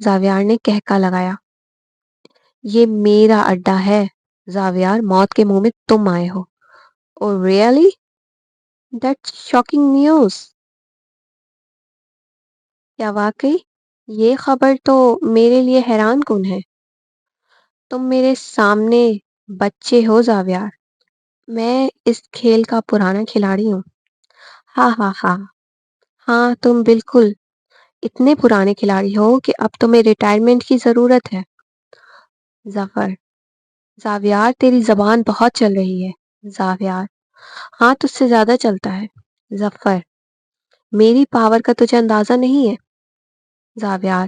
زاویار نے کہکا لگایا۔ یہ میرا اڈا ہے زاویار، موت کے منہ میں تم آئے ہو۔ او ریئلی؟ That's shocking news. کیا واقعی؟ یہ خبر تو میرے لیے حیران کن ہے۔ تم میرے سامنے بچے ہو زاویار، میں اس کھیل کا پرانا کھلاڑی ہوں۔ ہاں ہاں ہاں ہاں، تم بالکل اتنے پرانے کھلاڑی ہو کہ اب تمہیں ریٹائرمنٹ کی ضرورت ہے۔ ظفر: زاویار تیری زبان بہت چل رہی ہے۔ زاویار: ہاں تجھ سے زیادہ چلتا ہے۔ ظفر: میری پاور کا تجھے اندازہ نہیں ہے۔ زاویار: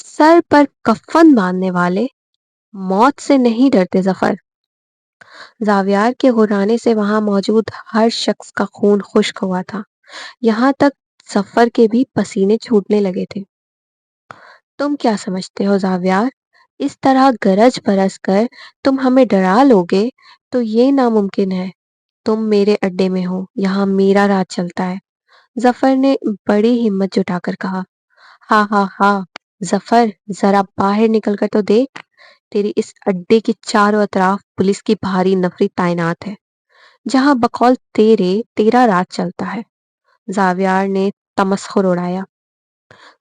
سر پر کفن باندھنے والے موت سے نہیں ڈرتے ظفر۔ زاویار کے غرانے سے وہاں موجود ہر شخص کا خون خشک ہوا تھا، یہاں تک ظفر کے بھی پسینے چھوٹنے لگے تھے۔ تم کیا سمجھتے ہو زاویار؟ اس طرح گرج برس کر تم ہمیں ڈرا لوگے تو یہ ناممکن ہے۔ تم میرے اڈے میں ہو، یہاں میرا راج چلتا ہے۔ ظفر نے بڑی ہمت جٹا کر کہا۔ ہاں ہاں ہاں ظفر، ذرا باہر نکل کر تو دیکھ، تیری اس اڈے کے چاروں اطراف پولیس کی بھاری نفری تعینات ہے، جہاں بقول تیرا راج چلتا ہے۔ زاویار نے تمسخر اڑایا۔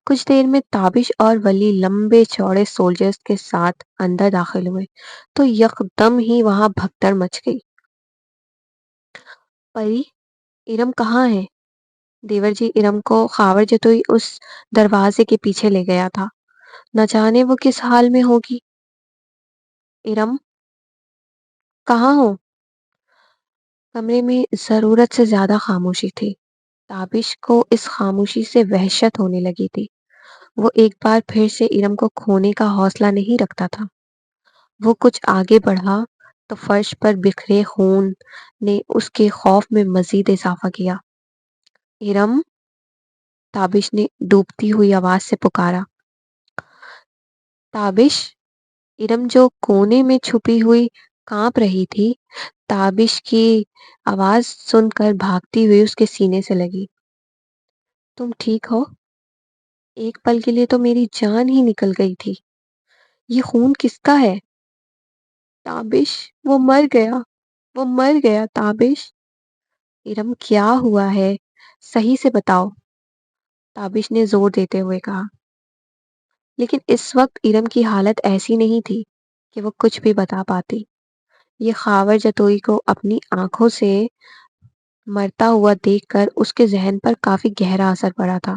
کچھ دیر میں تابش اور ولی لمبے چوڑے سولجرز کے ساتھ اندر داخل ہوئے تو یکدم ہی وہاں بھگدڑ مچ گئی۔ پری، ارم کہاں ہے؟ دیور جی ارم کو خاور جتوئی اس دروازے کے پیچھے لے گیا تھا، نہ جانے وہ کس حال میں ہوگی۔ ارم کہاں ہو؟ کمرے میں ضرورت سے زیادہ خاموشی تھی۔ تابش کو اس خاموشی سے وحشت ہونے لگی تھی۔ وہ ایک بار پھر سے ارم کو کھونے کا حوصلہ نہیں رکھتا تھا۔ وہ کچھ آگے بڑھا تو فرش پر بکھرے خون نے اس کے خوف میں مزید اضافہ کیا۔ ارم، تابش نے ڈوبتی ہوئی آواز سے پکارا۔ تابش! ارم جو کونے میں چھپی ہوئی کانپ رہی تھی، تابش کی آواز سن کر بھاگتی ہوئی اس کے سینے سے لگی۔ تم ٹھیک ہو؟ ایک پل کے لیے تو میری جان ہی نکل گئی تھی۔ یہ خون کس کا ہے؟ تابش، وہ مر گیا تابش۔ ارم کیا ہوا ہے؟ صحیح سے بتاؤ، تابش نے زور دیتے ہوئے کہا۔ لیکن اس وقت ارم کی حالت ایسی نہیں تھی کہ وہ کچھ بھی بتا پاتی۔ یہ خاور جتوئی کو اپنی آنکھوں سے مرتا ہوا دیکھ کر اس کے ذہن پر کافی گہرا اثر پڑا تھا۔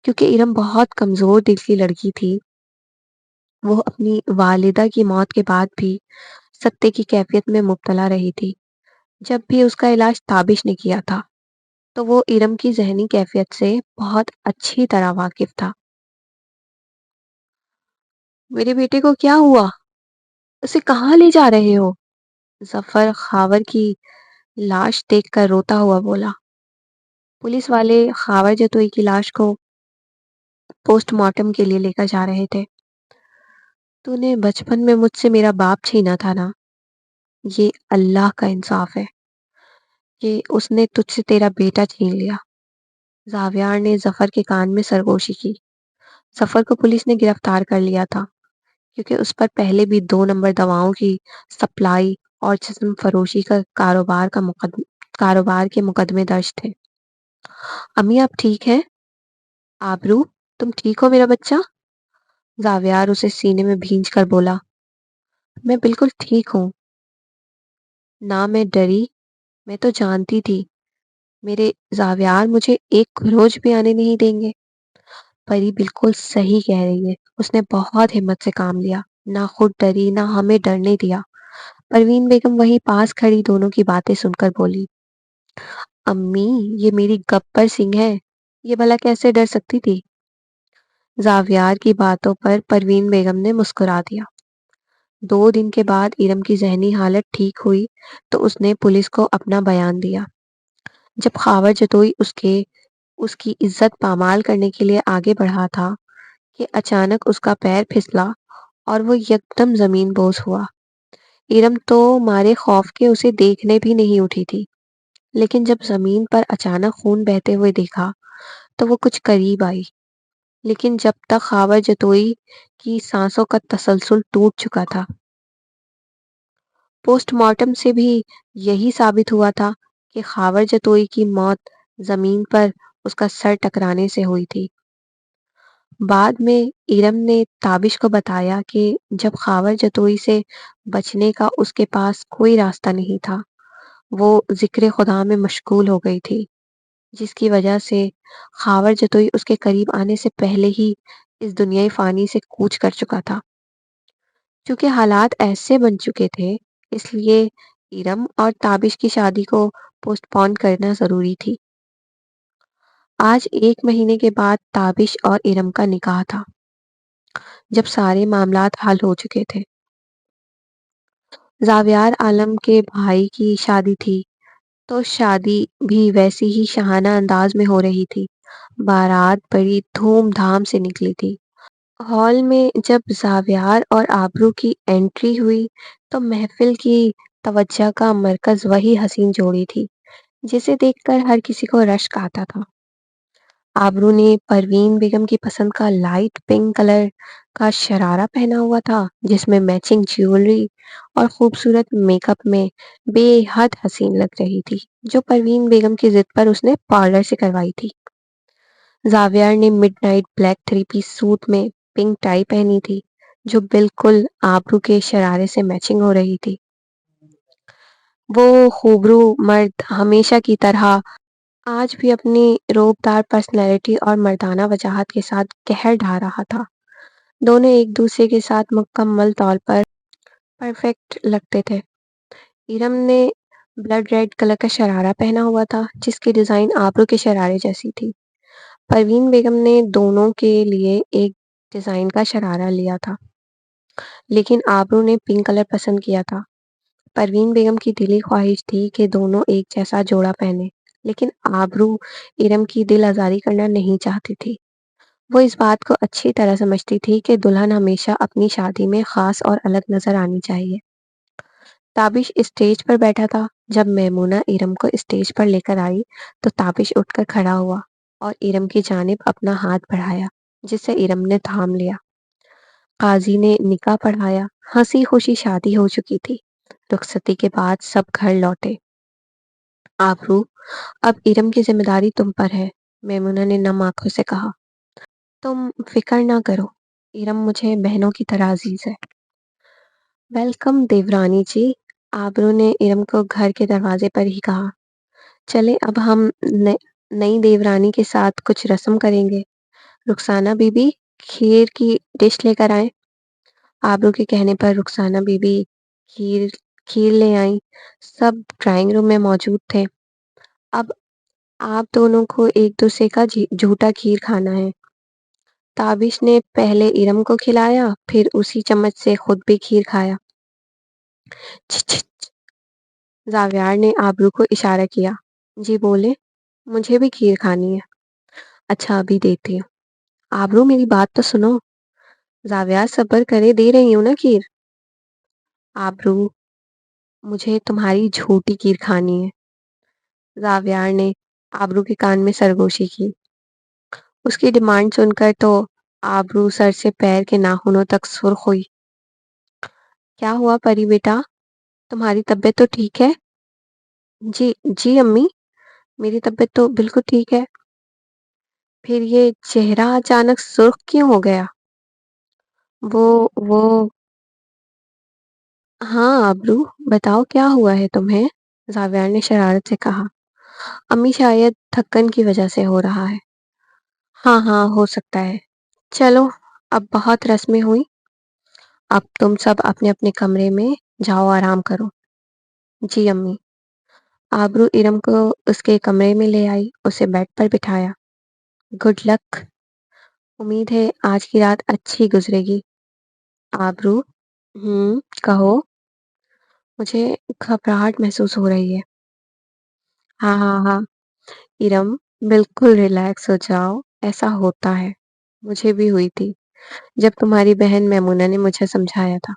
کیونکہ ارم بہت کمزور دل کی لڑکی تھی، وہ اپنی والدہ کی موت کے بعد بھی ستے کی کیفیت میں مبتلا رہی تھی۔ جب بھی اس کا علاج تابش نے کیا تھا تو وہ ارم کی ذہنی کیفیت سے بہت اچھی طرح واقف تھا۔ میرے بیٹے کو کیا ہوا؟ اسے کہاں لے جا رہے ہو؟ ظفر خاور کی لاش دیکھ کر روتا ہوا بولا۔ پولیس والے خاور جتوئی کی لاش کو پوسٹ مارٹم کے لیے لے کر جا رہے تھے۔ تو نے بچپن میں مجھ سے میرا باپ چھینا تھا نا؟ یہ اللہ کا انصاف ہے کہ اس نے تجھ سے تیرا بیٹا چھین لیا۔ زاویار نے ظفر کے کان میں سرگوشی کی۔ ظفر کو پولیس نے گرفتار کر لیا تھا کیونکہ اس پر پہلے بھی 2 نمبر دواؤں کی سپلائی اور جسم فروشی کا کاروبار کے مقدمے درج تھے۔ امی آپ ٹھیک ہیں؟ آبرو، تم ٹھیک ہو میرا بچہ؟ زاویار اسے سینے میں بھینچ کر بولا۔ میں بالکل ٹھیک ہوں۔ نہ میں ڈری، میں تو جانتی تھی میرے زاویار مجھے ایک خروج بھی آنے نہیں دیں گے۔ پری بالکل صحیح کہہ رہی ہے، اس نے بہت ہمت سے کام لیا، نہ خود ڈری نہ ہمیں ڈرنے دیا۔ پروین بیگم وہیں پاس کھڑی دونوں کی باتیں سن کر بولی۔ امی، یہ میری گبر سنگھ ہے، یہ بھلا کیسے ڈر سکتی تھی؟ زاویار کی باتوں پر پروین بیگم نے مسکرا دیا۔ 2 دن کے بعد ارم کی ذہنی حالت ٹھیک ہوئی تو اس نے پولیس کو اپنا بیان دیا۔ جب خاور جتوئی اس کی عزت پامال کرنے کے لیے آگے بڑھا تھا کہ اچانک اس کا پیر پھسلا اور وہ یکدم زمین بوس ہوا۔ ارم تو مارے خوف کے اسے دیکھنے بھی نہیں اٹھی تھی، لیکن جب زمین پر اچانک خون بہتے ہوئے دیکھا تو وہ کچھ قریب آئی۔ لیکن جب تک خاور جتوئی کی سانسوں کا تسلسل ٹوٹ چکا تھا۔ پوسٹ مارٹم سے بھی یہی ثابت ہوا تھا کہ خاور جتوئی کی موت زمین پر اس کا سر ٹکرانے سے ہوئی تھی۔ بعد میں ارم نے تابش کو بتایا کہ جب خاور جتوئی سے بچنے کا اس کے پاس کوئی راستہ نہیں تھا، وہ ذکر خدا میں مشغول ہو گئی تھی، جس کی وجہ سے خاور جتوئی اس کے قریب آنے سے پہلے ہی اس دنیائے فانی سے کوچ کر چکا تھا۔ چونکہ حالات ایسے بن چکے تھے، اس لیے ارم اور تابش کی شادی کو پوسٹ پون کرنا ضروری تھی۔ آج 1 مہینے کے بعد تابش اور ارم کا نکاح تھا، جب سارے معاملات حل ہو چکے تھے۔ زاویار عالم کے بھائی کی شادی تھی، تو شادی بھی ویسی ہی شاہانہ انداز میں ہو رہی تھی۔ بارات بڑی دھوم دھام سے نکلی تھی۔ ہال میں جب زاویار اور آبرو کی انٹری ہوئی تو محفل کی توجہ کا مرکز وہی حسین جوڑی تھی، جسے دیکھ کر ہر کسی کو رشک آتا تھا۔ آبرو نے پروین بیگم کی پسند کا لائٹ پنک کلر کا شرارہ پہنا ہوا تھا، جس میں میچنگ جیولری اور خوبصورت میک اپ میں بے حد حسین لگ رہی تھی، جو پروین بیگم کی ضد پر اس نے پارلر سے کروائی تھی۔ زاویار نے midnight black 3 piece suit میں پنک ٹائی پہنی تھی، جو بالکل آبرو کے شرارے سے میچنگ ہو رہی تھی۔ وہ خوبرو مرد ہمیشہ کی طرح آج بھی اپنی روبدار پرسنالٹی اور مردانہ وجاہت کے ساتھ قہر ڈھا رہا تھا۔ دونوں ایک دوسرے کے ساتھ مکمل طور پر پرفیکٹ لگتے تھے۔ ارم نے بلڈ ریڈ کلر کا شرارہ پہنا ہوا تھا، جس کی ڈیزائن آبرو کے شرارے جیسی تھی۔ پروین بیگم نے دونوں کے لیے ایک ڈیزائن کا شرارہ لیا تھا، لیکن آبرو نے پنک کلر پسند کیا تھا۔ پروین بیگم کی دلی خواہش تھی کہ دونوں ایک جیسا جوڑا پہنے، لیکن آبرو ارم کی دل آزاری کرنا نہیں چاہتی تھی۔ وہ اس بات کو اچھی طرح سمجھتی تھی کہ دلہن ہمیشہ اپنی شادی میں خاص اور الگ نظر آنی چاہیے۔ تابش اسٹیج پر بیٹھا تھا۔ جب میمونہ ارم کو اسٹیج پر لے کر آئی تو تابش اٹھ کر کھڑا ہوا اور ارم کی جانب اپنا ہاتھ بڑھایا، جسے ارم نے تھام لیا۔ قاضی نے نکاح پڑھایا۔ ہنسی خوشی شادی ہو چکی تھی۔ رخصتی کے بعد سب گھر لوٹے۔ آبرو، اب ارم کی ذمہ داری تم پر ہے، میمونہ نے نم آنکھوں سے کہا۔ تم فکر نہ کرو، ارم مجھے بہنوں کی طرح عزیز ہے۔ ویلکم دیورانی جی، آبرو نے ارم کو گھر کے دروازے پر ہی کہا۔ چلے اب ہم نئی دیورانی کے ساتھ کچھ رسم کریں گے۔ رخسانہ بی بی، کھیر کی ڈش لے کر آئیں۔ آبرو کے کہنے پر رخسانہ بی بی کھیر لے آئیں۔ سب ڈرائنگ روم میں موجود تھے۔ اب آپ دونوں کو ایک دوسرے کا جھوٹا کھیر کھانا ہے۔ تابش نے پہلے ارم کو کھلایا، پھر اسی چمچ سے خود بھی کھیر کھایا۔ زاویار نے آبرو کو اشارہ کیا۔ جی بولے، مجھے بھی کھیر کھانی ہے۔ اچھا ابھی دیتی ہوں۔ آبرو میری بات تو سنو۔ زاویار صبر کرے، دے رہی ہوں نا کھیر۔ آبرو، مجھے تمہاری جھوٹی کھیر کھانی ہے۔ زاویار نے آبرو کے کان میں سرگوشی کی۔ اس کی ڈیمانڈ سن کر تو آبرو سر سے پیر کے ناخنوں تک سرخ ہوئی۔ کیا ہوا پری بیٹا، تمہاری طبیعت تو ٹھیک ہے؟ جی امی، میری طبیعت تو بالکل ٹھیک ہے۔ پھر یہ چہرہ اچانک سرخ کیوں ہو گیا؟ وہ ہاں آبرو، بتاؤ کیا ہوا ہے تمہیں؟ زاویار نے شرارت سے کہا۔ امی شاید تھکن کی وجہ سے ہو رہا ہے۔ ہاں ہو سکتا ہے۔ چلو اب بہت رسمیں ہوئی، اب تم سب اپنے اپنے کمرے میں جاؤ، آرام کرو۔ جی امی۔ آبرو ارم کو اس کے کمرے میں لے آئی، اسے بیڈ پر بٹھایا۔ گڈ لک، امید ہے آج کی رات اچھی گزرے گی۔ آبرو، کہو۔ مجھے گھبراہٹ محسوس ہو رہی ہے۔ ہاں، ارم بالکل ریلیکس ہو جاؤ، ایسا ہوتا ہے، مجھے بھی ہوئی تھی جب تمہاری بہن میمونہ نے مجھے سمجھایا تھا۔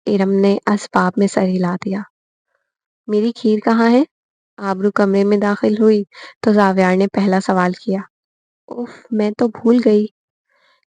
ارم نے اسباب میں سر ہلا دیا۔ میری کھیر کہاں ہے؟ آبرو کمرے میں داخل ہوئی تو زاویار نے پہلا سوال کیا۔ اوف، میں تو بھول گئی۔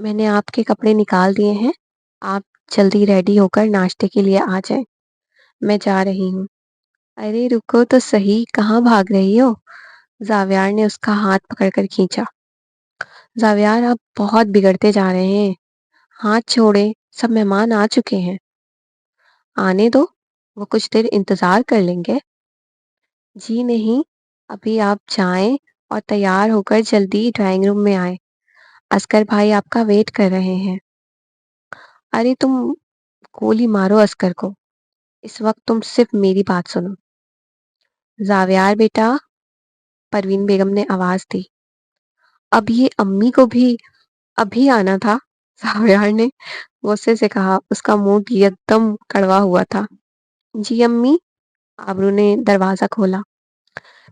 میں نے آپ کے کپڑے نکال دیے ہیں، آپ جلدی ریڈی ہو کر ناشتے کے لیے آ جائیں، میں جا رہی ہوں۔ ارے رکو تو صحیح، کہاں بھاگ رہی ہو؟ زاویار نے اس کا ہاتھ پکڑ کر کھینچا۔ زاویار آپ بہت بگڑتے جا رہے ہیں، ہاتھ چھوڑے، سب مہمان آ چکے ہیں۔ آنے دو، وہ کچھ دیر انتظار کر لیں گے۔ جی نہیں، ابھی آپ جائیں اور تیار ہو کر جلدی ڈرائنگ روم میں آئیں، عسکر بھائی آپ کا ویٹ کر رہے ہیں۔ ارے تم گولی مارو عسکر کو، اس وقت تم صرف میری بات سنو۔ زاویار بیٹا، پروین بیگم نے آواز دی۔ اب یہ امی کو بھی ابھی آنا تھا، زاویار نے غصے سے کہا، اس کا منہ ایک دم کڑوا ہوا تھا۔ جی امی، آبرو نے دروازہ کھولا۔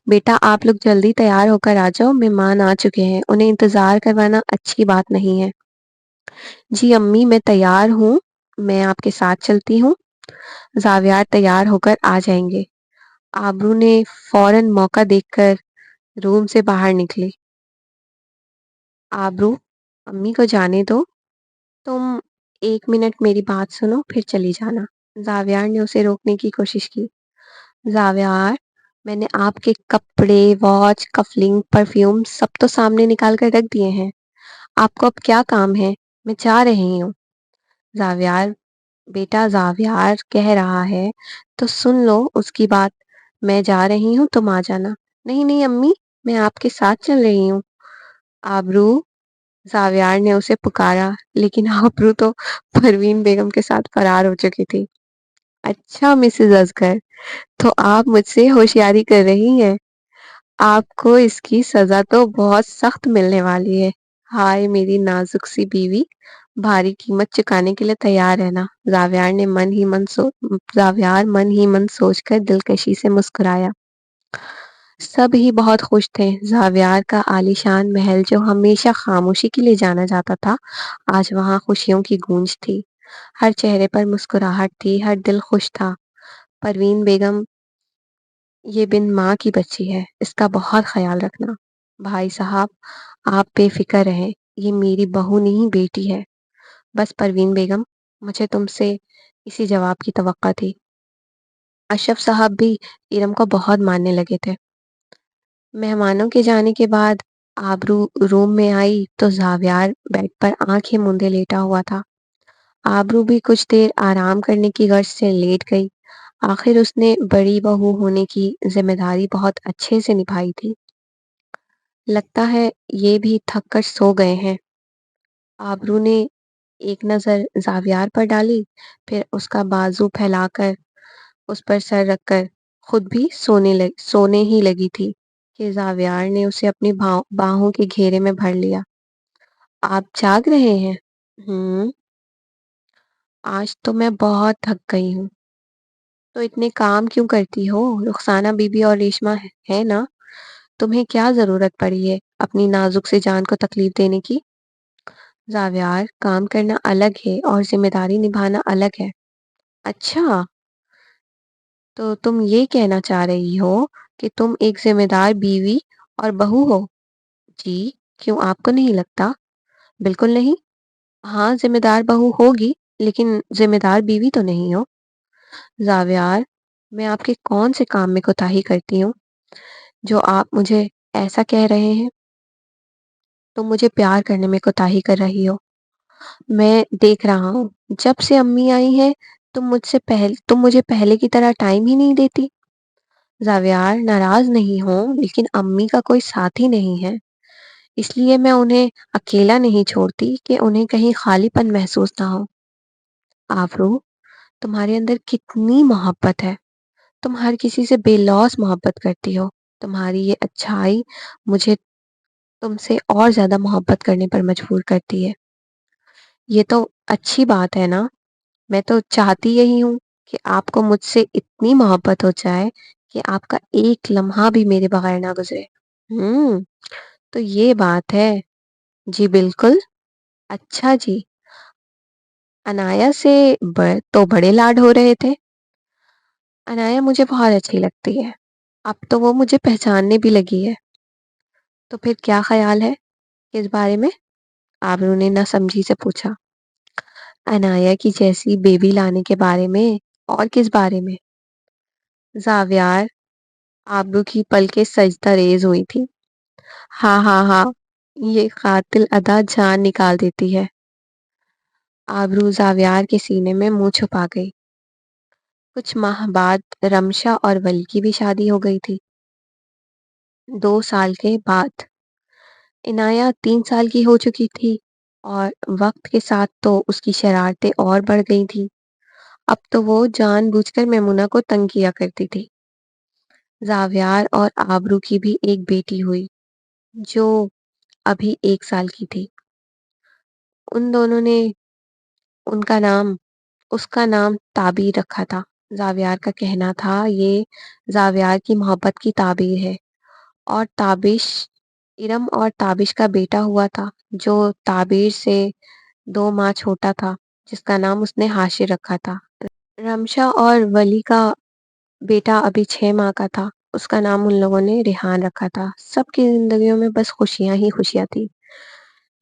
بیٹا آپ لوگ جلدی تیار ہو کر آ جاؤ، مہمان آ چکے ہیں، انہیں انتظار کروانا اچھی بات نہیں ہے۔ جی امی میں تیار ہوں، میں آپ کے ساتھ چلتی ہوں۔ زاویار تیار ہو کر آ جائیں گے۔ آبرو نے فوراً موقع دیکھ کر روم سے باہر نکلی۔ آبرو، امی کو جانے دو، تم 1 منٹ میری بات سنو پھر چلی جانا۔ زاویار نے اسے روکنے کی کوشش کی۔ زاویار، میں نے آپ کے کپڑے، واچ، کفلنگ، پرفیوم سب تو سامنے نکال کر رکھ دیے ہیں، آپ کو اب کیا کام ہے؟ میں جا رہی ہوں۔ زاویار بیٹا، زاویار کہہ رہا ہے تو سن لو اس کی بات، میں جا رہی ہوں، تم آ جانا۔ نہیں نہیں امی، میں آپ کے ساتھ چل رہی ہوں۔ آبرو، زاویار نے اسے پکارا، لیکن آبرو تو پروین بیگم کے ساتھ فرار ہو چکی تھی۔ اچھا مسز اصغر، تو آپ مجھ سے ہوشیاری کر رہی ہیں، آپ کو اس کی سزا تو بہت سخت ملنے والی ہے۔ ہائے میری نازک سی بیوی، بھاری قیمت چکانے کے لیے تیار ہے نا؟ زاویار من ہی من سوچ کر دلکشی سے مسکرایا۔ سب ہی بہت خوش تھے۔ زاویار کا عالیشان محل جو ہمیشہ خاموشی کے لیے جانا جاتا تھا، آج وہاں خوشیوں کی گونج تھی، ہر چہرے پر مسکراہٹ تھی، ہر دل خوش تھا۔ پروین بیگم، یہ بن ماں کی بچی ہے، اس کا بہت خیال رکھنا۔ بھائی صاحب، آپ بے فکر رہیں، یہ میری بہو نہیں بیٹی ہے۔ بس پروین بیگم، مجھے تم سے اسی جواب کی توقع تھی۔ اشرف صاحب بھی ارم کو بہت ماننے لگے تھے۔ مہمانوں کے جانے کے بعد آبرو روم میں آئی تو زاویار بیڈ پر آنکھیں مندے لیٹا ہوا تھا۔ آبرو بھی کچھ دیر آرام کرنے کی غرض سے لیٹ گئی۔ آخر اس نے بڑی بہو ہونے کی ذمہ داری بہت اچھے سے نبھائی تھی۔ لگتا ہے یہ بھی تھک کر سو گئے ہیں۔ آبرو نے ایک نظر زاویار پر ڈالی، پھر اس کا بازو پھیلا کر اس پر سر رکھ کر خود بھی سونے ہی لگی تھی کہ زاویار نے اسے اپنی باہوں کے گھیرے میں بھر لیا۔ آپ جاگ رہے ہیں؟ آج تو میں بہت تھک گئی ہوں۔ تو اتنے کام کیوں کرتی ہو؟ رخسانہ بی بی اور ریشما ہے نا، تمہیں کیا ضرورت پڑی ہے اپنی نازک سے جان کو تکلیف دینے کی؟ زاویار، کام کرنا الگ ہے اور ذمہ داری نبھانا الگ ہے۔ اچھا، تو تم یہ کہنا چاہ رہی ہو کہ تم ایک ذمہ دار بیوی اور بہو ہو؟ جی، کیوں آپ کو نہیں لگتا؟ بالکل نہیں۔ ہاں ذمہ دار بہو ہوگی، لیکن ذمہ دار بیوی تو نہیں ہو۔ زاویار، میں آپ کے کون سے کام میں کوتاہی کرتی ہوں جو آپ مجھے ایسا کہہ رہے ہیں؟ تم مجھے پیار کرنے میں کوتاہی کر رہی ہو، میں دیکھ رہا ہوں۔ جب سے امی آئی ہیں تم مجھے پہلے کی طرح ٹائم ہی نہیں دیتی۔ زاویار، ناراض نہیں ہوں، لیکن امی کا کوئی ساتھی نہیں ہے، اس لیے میں انہیں اکیلا نہیں چھوڑتی کہ انہیں کہیں خالی پن محسوس نہ ہو۔ آبرو، تمہارے اندر کتنی محبت ہے، تم ہر کسی سے بے لوث محبت کرتی ہو۔ تمہاری یہ اچھائی مجھے تم سے اور زیادہ محبت کرنے پر مجبور کرتی ہے۔ یہ تو اچھی بات ہے نا، میں تو چاہتی یہی ہوں کہ آپ کو مجھ سے اتنی محبت ہو جائے کہ آپ کا ایک لمحہ بھی میرے بغیر نہ گزرے۔ تو یہ بات ہے۔ جی بالکل۔ اچھا جی، انایا سے تو بڑے لاڈ ہو رہے تھے۔ انایا مجھے بہت اچھی لگتی ہے، اب تو وہ مجھے پہچاننے بھی لگی ہے۔ تو پھر کیا خیال ہے اس بارے میں؟ آبرو نے نہ سمجھی سے پوچھا۔ انایا کی جیسی بیبی لانے کے بارے میں؟ اور کس بارے میں؟ زاویار، آبرو کی پلکیں سجدہ ریز ہوئی تھی۔ ہاں ہاں ہاں، یہ قاتل ادا جان نکال دیتی ہے۔ آبرو زاویار کے سینے میں منہ چھپا گئی۔ کچھ ماہ بعد رمشا اور ولی کی بھی شادی ہو گئی تھی۔ 2 سال کے بعد عنایا 3 سال کی ہو چکی تھی اور وقت کے ساتھ تو اس کی شرارتیں اور بڑھ گئی تھیں۔ اب تو وہ جان بوجھ کر میمونہ کو تنگ کیا کرتی تھی۔ زاویار اور آبرو کی بھی ایک بیٹی ہوئی جو ابھی 1 سال کی تھی۔ ان دونوں نے اس کا نام تعبیر رکھا تھا۔ زاویار کا کہنا تھا یہ زاویار کی محبت کی تعبیر ہے، اور ارم اور تابش کا بیٹا ہوا تھا جو تعبیر سے 2 ماہ چھوٹا تھا، جس کا نام اس نے حاشر رکھا تھا۔ رمشا اور ولی کا بیٹا ابھی 6 ماہ کا تھا، اس کا نام ان لوگوں نے ریحان رکھا تھا۔ سب کی زندگیوں میں بس خوشیاں ہی خوشیاں تھی۔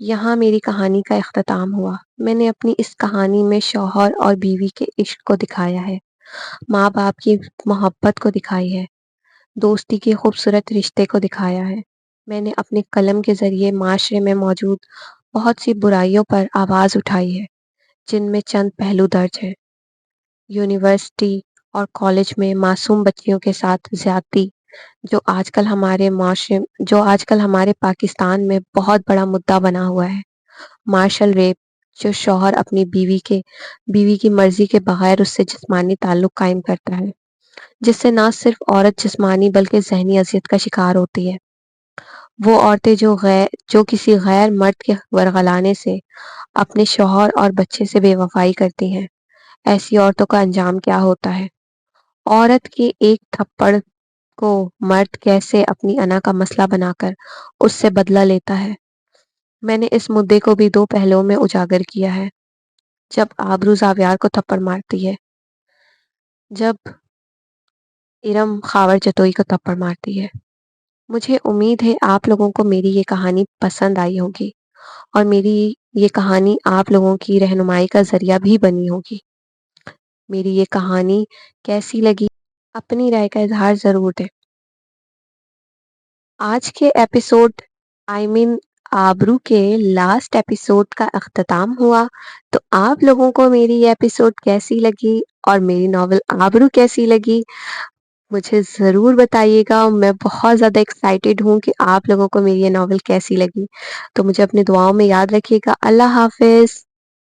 یہاں میری کہانی کا اختتام ہوا۔ میں نے اپنی اس کہانی میں شوہر اور بیوی کے عشق کو دکھایا ہے، ماں باپ کی محبت کو دکھائی ہے، دوستی کے خوبصورت رشتے کو دکھایا ہے۔ میں نے اپنے قلم کے ذریعے معاشرے میں موجود بہت سی برائیوں پر آواز اٹھائی ہے، جن میں چند پہلو درج ہیں۔ یونیورسٹی اور کالج میں معصوم بچیوں کے ساتھ زیادتی، جو آج کل ہمارے پاکستان میں بہت بڑا مدعا بنا ہوا ہے۔ مارشل ریپ، جو شوہر اپنی بیوی کی مرضی کے بغیر اس سے جسمانی تعلق قائم کرتا ہے، جس سے نہ صرف عورت جسمانی بلکہ ذہنی اذیت کا شکار ہوتی ہے۔ وہ عورتیں جو کسی غیر مرد کے ورغلانے سے اپنے شوہر اور بچے سے بے وفائی کرتی ہیں، ایسی عورتوں کا انجام کیا ہوتا ہے؟ عورت کے ایک تھپڑ کو مرد کیسے اپنی انا کا مسئلہ بنا کر اس سے بدلہ لیتا ہے؟ میں نے اس مدعے کو بھی 2 پہلوؤں میں اجاگر کیا ہے۔ جب آبرو زاویار کو تھپڑ مارتی ہے، جب ارم خاور جتوئی کو تھپڑ مارتی ہے۔ مجھے امید ہے آپ لوگوں کو میری یہ کہانی پسند آئی ہوگی، اور میری یہ کہانی آپ لوگوں کی رہنمائی کا ذریعہ بھی بنی ہوگی۔ میری یہ کہانی کیسی لگی؟ اپنی رائے کا اظہار ضرور دیں۔ آج کے ایپیسوڈ آبرو کے لاسٹ ایپیسوڈ کا اختتام ہوا، تو آپ لوگوں کو میری یہ ایپیسوڈ کیسی لگی اور میری ناول آبرو کیسی لگی، مجھے ضرور بتائیے گا۔ میں بہت زیادہ ایکسائٹیڈ ہوں کہ آپ لوگوں کو میری یہ ناول کیسی لگی۔ تو مجھے اپنی دعاؤں میں یاد رکھیے گا۔ اللہ حافظ۔